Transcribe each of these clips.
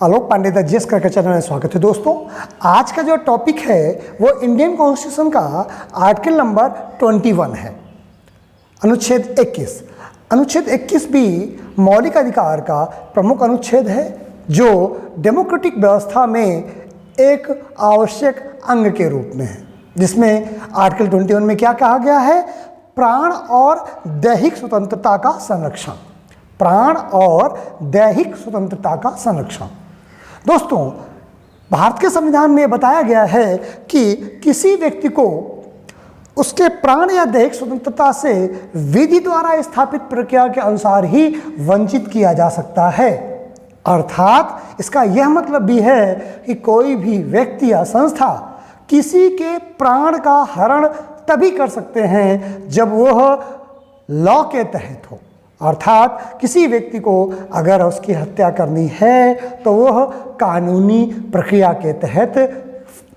Alok Pandey the GS का channel में स्वागत है दोस्तों। आज का जो टॉपिक है वो इंडियन कॉन्स्टिट्यूशन का आर्टिकल नंबर 21 है, अनुच्छेद 21। अनुच्छेद 21 भी मौलिक अधिकार का प्रमुख अनुच्छेद है जो डेमोक्रेटिक व्यवस्था में एक आवश्यक अंग के रूप में है, जिसमें आर्टिकल 21 में क्या कहा गया है? प्राण और दैहिक स्वतंत्रता का संरक्षण। प्राण और दैहिक स्वतंत्रता का संरक्षण। दोस्तों, भारत के संविधान में बताया गया है कि किसी व्यक्ति को उसके प्राण या दैहिक स्वतंत्रता से विधि द्वारा स्थापित प्रक्रिया के अनुसार ही वंचित किया जा सकता है। अर्थात इसका यह मतलब भी है कि कोई भी व्यक्ति या संस्था किसी के प्राण का हरण तभी कर सकते हैं जब वह लॉ के तहत हो। अर्थात किसी व्यक्ति को अगर उसकी हत्या करनी है तो वह कानूनी प्रक्रिया के तहत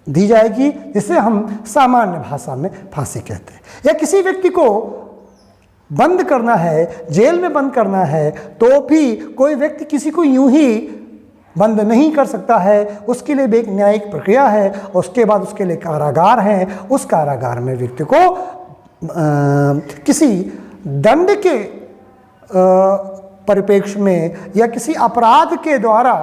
दी जाएगी, जिसे हम सामान्य भाषा में फांसी कहते हैं। या किसी व्यक्ति को बंद करना है, जेल में बंद करना है, तो भी कोई व्यक्ति किसी को यूं ही बंद नहीं कर सकता है। उसके लिए भी एक न्यायिक प्रक्रिया है, उसके बाद उसके लिए कारागार है। उस कारागार में व्यक्ति को किसी दंड के परिप्रेक्ष्य में या किसी अपराध के द्वारा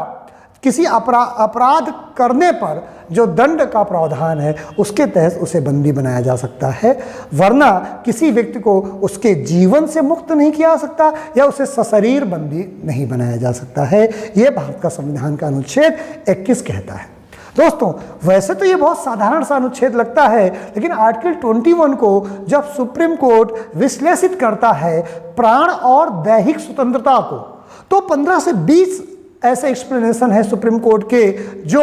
किसी अपराध करने पर जो दंड का प्रावधान है उसके तहत उसे बंदी बनाया जा सकता है, वरना किसी व्यक्ति को उसके जीवन से मुक्त नहीं किया जा सकता या उसे सशरीर बंदी नहीं बनाया जा सकता है। यह भारत का संविधान का अनुच्छेद 21 कहता है। दोस्तों, वैसे तो ये बहुत साधारण सा अनुच्छेद लगता है, लेकिन आर्टिकल 21 को जब सुप्रीम कोर्ट विश्लेषित करता है प्राण और दैहिक स्वतंत्रता को, तो 15 से 20 ऐसे एक्सप्लेनेशन है सुप्रीम कोर्ट के जो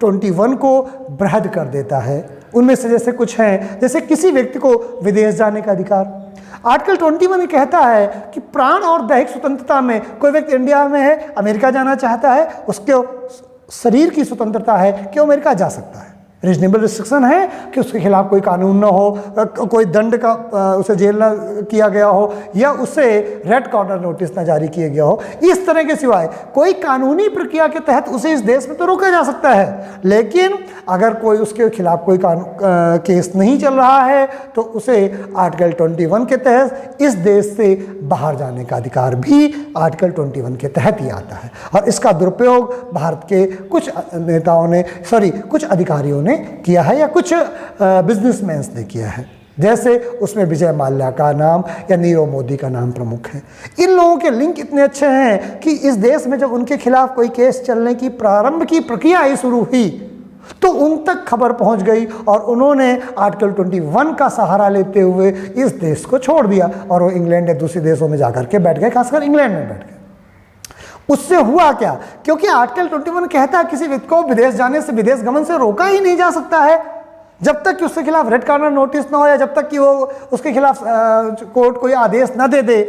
21 को बृहद कर देता है। उनमें से जैसे कुछ हैं, जैसे किसी व्यक्ति को विदेश जाने का अधिकार। आर्टिकल 21 कहता है कि प्राण और दैहिक स्वतंत्रता में कोई व्यक्ति इंडिया में है, अमेरिका जाना चाहता है, उसके शरीर की स्वतंत्रता है कि वो अमेरिका जा सकता है। रीजनेबल रिस्ट्रिक्शन है कि उसके खिलाफ कोई कानून ना हो, कोई दंड का उसे जेल ना किया गया हो या उसे रेड कॉर्नर नोटिस ना जारी किया गया हो। इस तरह के सिवाय कोई कानूनी प्रक्रिया के तहत उसे इस देश में तो रोका जा सकता है, लेकिन अगर कोई उसके खिलाफ कोई केस नहीं चल रहा है तो उसे आर्टिकल 21 के तहत इस देश से बाहर जाने का अधिकार भी आर्टिकल 21 के तहत ही आता है। और इसका दुरुपयोग भारत के कुछ नेताओं ने कुछ अधिकारियों ने किया है या कुछ बिजनेसमैन ने किया है। जैसे उसमें विजय माल्या का नाम या नीरव मोदी का नाम प्रमुख है। इन लोगों के लिंक इतने अच्छे हैं कि इस देश में जब उनके खिलाफ कोई केस चलने की प्रारंभ की प्रक्रिया ही शुरू हुई तो उन तक खबर पहुंच गई और उन्होंने आर्टिकल 21 का सहारा लेते हुए इस देश को छोड़ दिया और वो इंग्लैंड या दूसरे देशों में जाकर के बैठ गए, खासकर इंग्लैंड में बैठ गए। उससे हुआ क्या? क्योंकि आर्टिकल 21 कहता है किसी व्यक्ति को विदेश जाने से, विदेश गमन से रोका ही नहीं जा सकता है जब तक कि उसके खिलाफ रेड कॉर्नर नोटिस ना हो या जब तक कि वो उसके खिलाफ कोर्ट कोई आदेश ना दे दे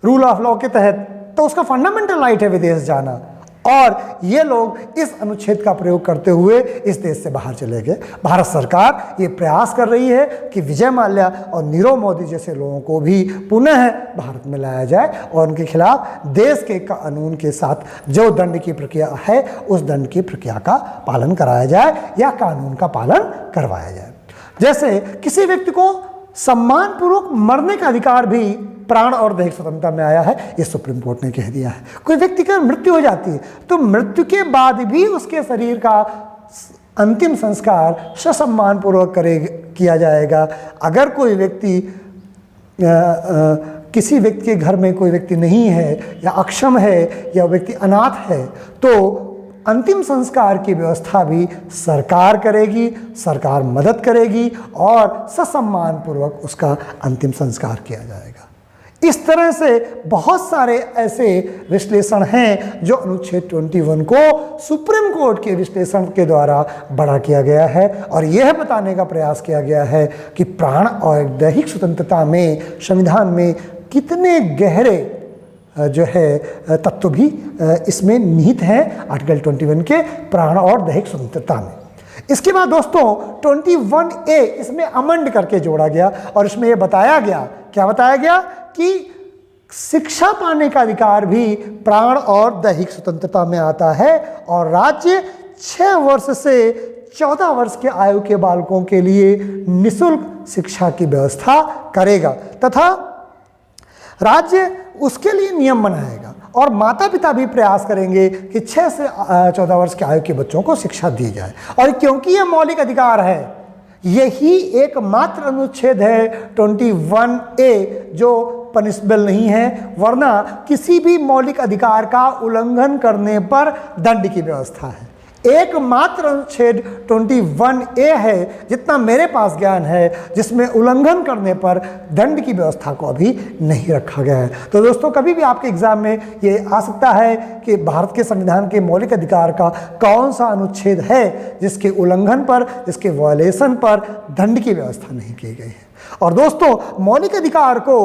रूल ऑफ लॉ के तहत। तो उसका फंडामेंटल राइट है विदेश जाना, और ये लोग इस अनुच्छेद का प्रयोग करते हुए इस देश से बाहर चले गए। भारत सरकार ये प्रयास कर रही है कि विजय माल्या और नीरव मोदी जैसे लोगों को भी पुनः भारत में लाया जाए और उनके खिलाफ देश के कानून के साथ जो दंड की प्रक्रिया है उस दंड की प्रक्रिया का पालन कराया जाए या कानून का पालन करवाया जाए। जैसे किसी व्यक्ति को सम्मानपूर्वक मरने का अधिकार भी प्राण और दैहिक स्वतंत्रता में आया है, ये सुप्रीम कोर्ट ने कह दिया है। कोई व्यक्ति की मृत्यु हो जाती है तो मृत्यु के बाद भी उसके शरीर का अंतिम संस्कार ससम्मानपूर्वक किया जाएगा। अगर कोई व्यक्ति किसी व्यक्ति के घर में कोई व्यक्ति नहीं है या अक्षम है या व्यक्ति अनाथ है तो अंतिम संस्कार की व्यवस्था भी सरकार करेगी, सरकार मदद करेगी और ससम्मानपूर्वक उसका अंतिम संस्कार किया जाएगा। इस तरह से बहुत सारे ऐसे विश्लेषण हैं जो अनुच्छेद 21 को सुप्रीम कोर्ट के विश्लेषण के द्वारा बड़ा किया गया है और यह बताने का प्रयास किया गया है कि प्राण और दैहिक स्वतंत्रता में संविधान में कितने गहरे जो है तत्व भी इसमें निहित हैं आर्टिकल 21 के प्राण और दैहिक स्वतंत्रता में। इसके बाद दोस्तों 21A इसमें अमेंड करके जोड़ा गया और इसमें यह बताया गया, क्या बताया गया कि शिक्षा पाने का अधिकार भी प्राण और दैहिक स्वतंत्रता में आता है और राज्य 6 वर्ष से 14 वर्ष के आयु के बालकों के लिए निःशुल्क शिक्षा की व्यवस्था करेगा तथा राज्य उसके लिए नियम बनाएगा और माता पिता भी प्रयास करेंगे कि 6 से 14 वर्ष के आयु के बच्चों को शिक्षा दी जाए। और क्योंकि यह मौलिक अधिकार है, यही एकमात्र अनुच्छेद है 21A जो पनिशेबल नहीं है, वरना किसी भी मौलिक अधिकार का उल्लंघन करने पर दंड की व्यवस्था है। एकमात्र अनुच्छेद 21A है जितना मेरे पास ज्ञान है जिसमें उल्लंघन करने पर दंड की व्यवस्था को अभी नहीं रखा गया है। तो दोस्तों, कभी भी आपके एग्जाम में ये आ सकता है कि भारत के संविधान के मौलिक अधिकार का कौन सा अनुच्छेद है जिसके उल्लंघन पर, जिसके वायलेशन पर दंड की व्यवस्था नहीं की गई है। और दोस्तों, मौलिक अधिकार को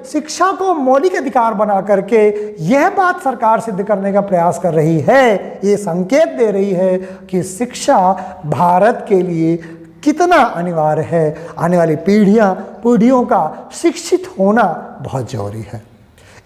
शिक्षा को मौलिक अधिकार बना करके यह बात सरकार सिद्ध करने का प्रयास कर रही है, ये संकेत दे रही है कि शिक्षा भारत के लिए कितना अनिवार्य है। आने वाली पीढ़ियों का शिक्षित होना बहुत जरूरी है।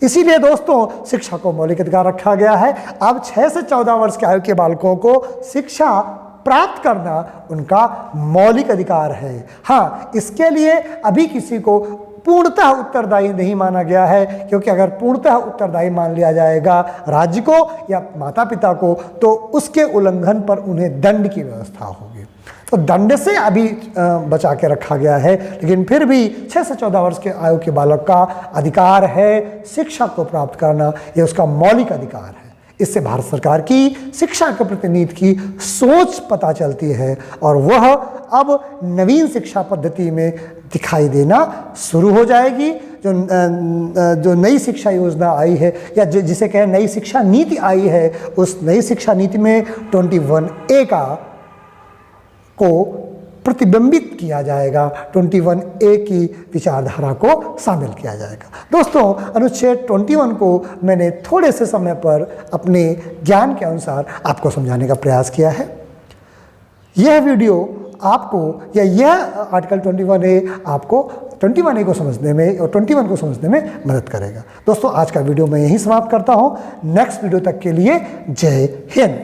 इसीलिए दोस्तों, शिक्षा को मौलिक अधिकार रखा गया है। अब 6 से 14 वर्ष की आयु के बालकों को शिक्षा प्राप्त करना उनका मौलिक अधिकार है। हाँ, इसके लिए अभी किसी को पूर्णतः उत्तरदायी नहीं माना गया है, क्योंकि अगर पूर्णतः उत्तरदायी मान लिया जाएगा राज्य को या माता पिता को तो उसके उल्लंघन पर उन्हें दंड की व्यवस्था होगी। तो दंड से अभी बचा के रखा गया है, लेकिन फिर भी 6 से 14 वर्ष के आयु के बालक का अधिकार है शिक्षा को प्राप्त करना, ये उसका मौलिक अधिकार है। इससे भारत सरकार की शिक्षा के प्रति नीति की सोच पता चलती है और वह अब नवीन शिक्षा पद्धति में दिखाई देना शुरू हो जाएगी। जो नई शिक्षा योजना आई है या जिसे कहें नई शिक्षा नीति आई है, उस नई शिक्षा नीति में 21A को प्रतिबिंबित किया जाएगा, 21A की विचारधारा को शामिल किया जाएगा। दोस्तों, अनुच्छेद 21 को मैंने थोड़े से समय पर अपने ज्ञान के अनुसार आपको समझाने का प्रयास किया है। यह वीडियो आपको या यह आर्टिकल 21A आपको 21A को समझने में और 21 को समझने में मदद करेगा। दोस्तों, आज का वीडियो मैं यहीं समाप्त करता हूँ। नेक्स्ट वीडियो तक के लिए जय हिंद।